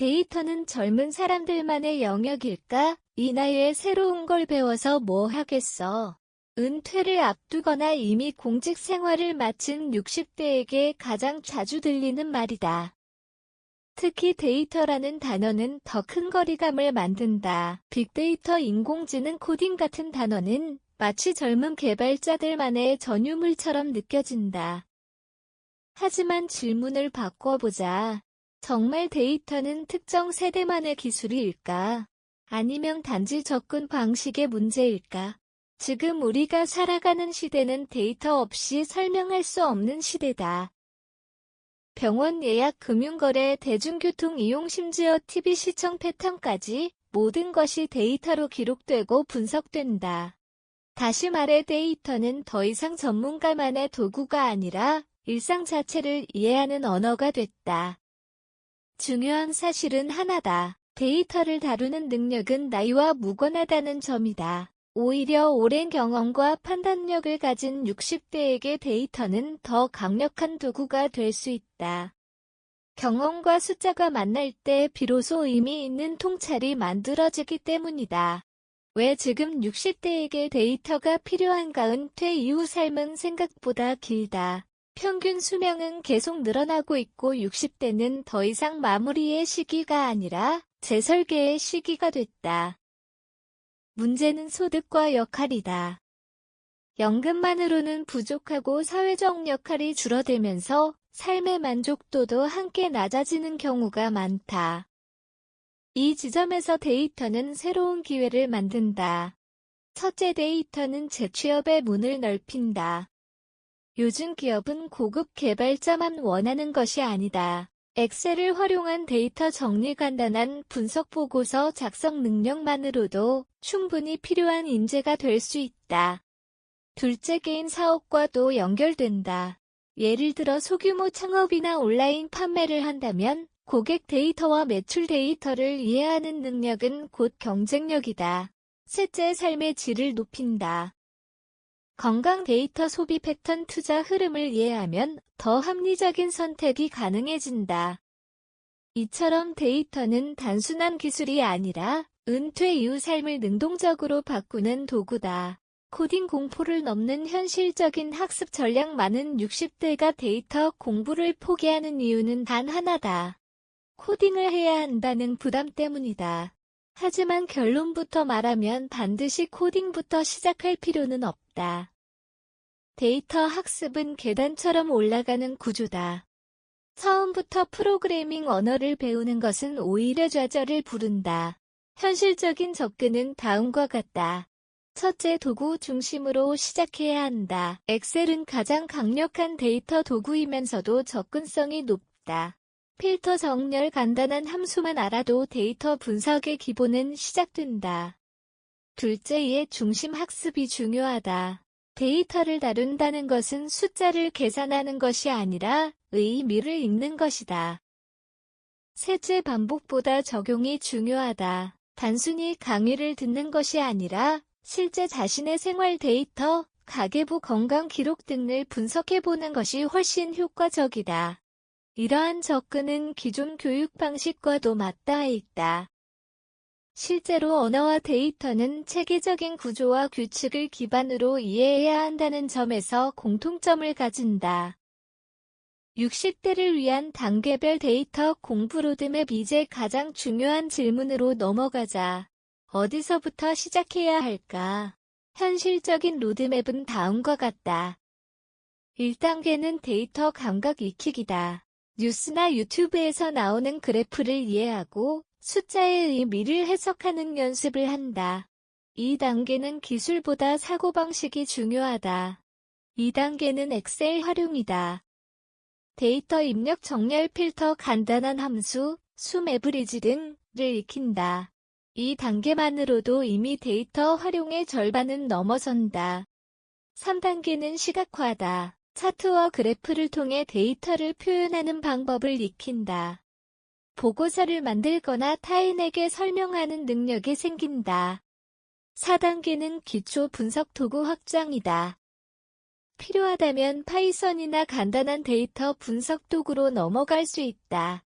데이터는 젊은 사람들만의 영역일까? 이 나이에 새로운 걸 배워서 뭐 하겠어. 은퇴를 앞두거나 이미 공직 생활을 마친 60대에게 가장 자주 들리는 말이다. 특히 데이터라는 단어는 더 큰 거리감을 만든다. 빅데이터, 인공지능, 코딩 같은 단어는 마치 젊은 개발자들만의 전유물처럼 느껴진다. 하지만 질문을 바꿔보자. 정말 데이터는 특정 세대만의 기술일까? 아니면 단지 접근 방식의 문제일까? 지금 우리가 살아가는 시대는 데이터 없이 설명할 수 없는 시대다. 병원 예약, 금융거래, 대중교통 이용, 심지어 TV 시청 패턴까지 모든 것이 데이터로 기록되고 분석된다. 다시 말해 데이터는 더 이상 전문가만의 도구가 아니라 일상 자체를 이해하는 언어가 됐다. 중요한 사실은 하나다. 데이터를 다루는 능력은 나이와 무관하다는 점이다. 오히려 오랜 경험과 판단력을 가진 60대에게 데이터는 더 강력한 도구가 될 수 있다. 경험과 숫자가 만날 때 비로소 의미 있는 통찰이 만들어지기 때문이다. 왜 지금 60대에게 데이터가 필요한가? 은퇴 이후 삶은 생각보다 길다. 평균 수명은 계속 늘어나고 있고 60대는 더 이상 마무리의 시기가 아니라 재설계의 시기가 됐다. 문제는 소득과 역할이다. 연금만으로는 부족하고 사회적 역할이 줄어들면서 삶의 만족도도 함께 낮아지는 경우가 많다. 이 지점에서 데이터는 새로운 기회를 만든다. 첫째, 데이터는 재취업의 문을 넓힌다. 요즘 기업은 고급 개발자만 원하는 것이 아니다. 엑셀을 활용한 데이터 정리, 간단한 분석 보고서 작성 능력만으로도 충분히 필요한 인재가 될 수 있다. 둘째, 개인 사업과도 연결된다. 예를 들어 소규모 창업이나 온라인 판매를 한다면 고객 데이터와 매출 데이터를 이해하는 능력은 곧 경쟁력이다. 셋째, 삶의 질을 높인다. 건강 데이터, 소비 패턴, 투자 흐름을 이해하면 더 합리적인 선택이 가능해진다. 이처럼 데이터는 단순한 기술이 아니라 은퇴 이후 삶을 능동적으로 바꾸는 도구다. 코딩 공포를 넘는 현실적인 학습 전략. 많은 60대가 데이터 공부를 포기하는 이유는 단 하나다. 코딩을 해야 한다는 부담 때문이다. 하지만 결론부터 말하면 반드시 코딩부터 시작할 필요는 없다. 데이터 학습은 계단처럼 올라가는 구조다. 처음부터 프로그래밍 언어를 배우는 것은 오히려 좌절을 부른다. 현실적인 접근은 다음과 같다. 첫째, 도구 중심으로 시작해야 한다. 엑셀은 가장 강력한 데이터 도구이면서도 접근성이 높다. 필터, 정렬, 간단한 함수만 알아도 데이터 분석의 기본은 시작된다. 둘째, 이해 중심 학습이 중요하다. 데이터를 다룬다는 것은 숫자를 계산하는 것이 아니라 의미를 읽는 것이다. 셋째, 반복보다 적용이 중요하다. 단순히 강의를 듣는 것이 아니라 실제 자신의 생활 데이터, 가계부 건강 기록 등을 분석해보는 것이 훨씬 효과적이다. 이러한 접근은 기존 교육 방식과도 맞닿아 있다. 실제로 언어와 데이터는 체계적인 구조와 규칙을 기반으로 이해해야 한다는 점에서 공통점을 가진다. 60대를 위한 단계별 데이터 공부 로드맵. 이제 가장 중요한 질문으로 넘어가자. 어디서부터 시작해야 할까? 현실적인 로드맵은 다음과 같다. 1단계는 데이터 감각 익히기다. 뉴스나 유튜브에서 나오는 그래프를 이해하고 숫자의 의미를 해석하는 연습을 한다. 2단계는 기술보다 사고방식이 중요하다. 2단계는 엑셀 활용이다. 데이터 입력, 정렬, 필터, 간단한 함수, 숨, 에브리지 등을 익힌다. 이 단계만으로도 이미 데이터 활용의 절반은 넘어선다. 3단계는 시각화다. 차트와 그래프를 통해 데이터를 표현하는 방법을 익힌다. 보고서를 만들거나 타인에게 설명하는 능력이 생긴다. 4단계는 기초 분석 도구 확장이다. 필요하다면 파이썬이나 간단한 데이터 분석 도구로 넘어갈 수 있다.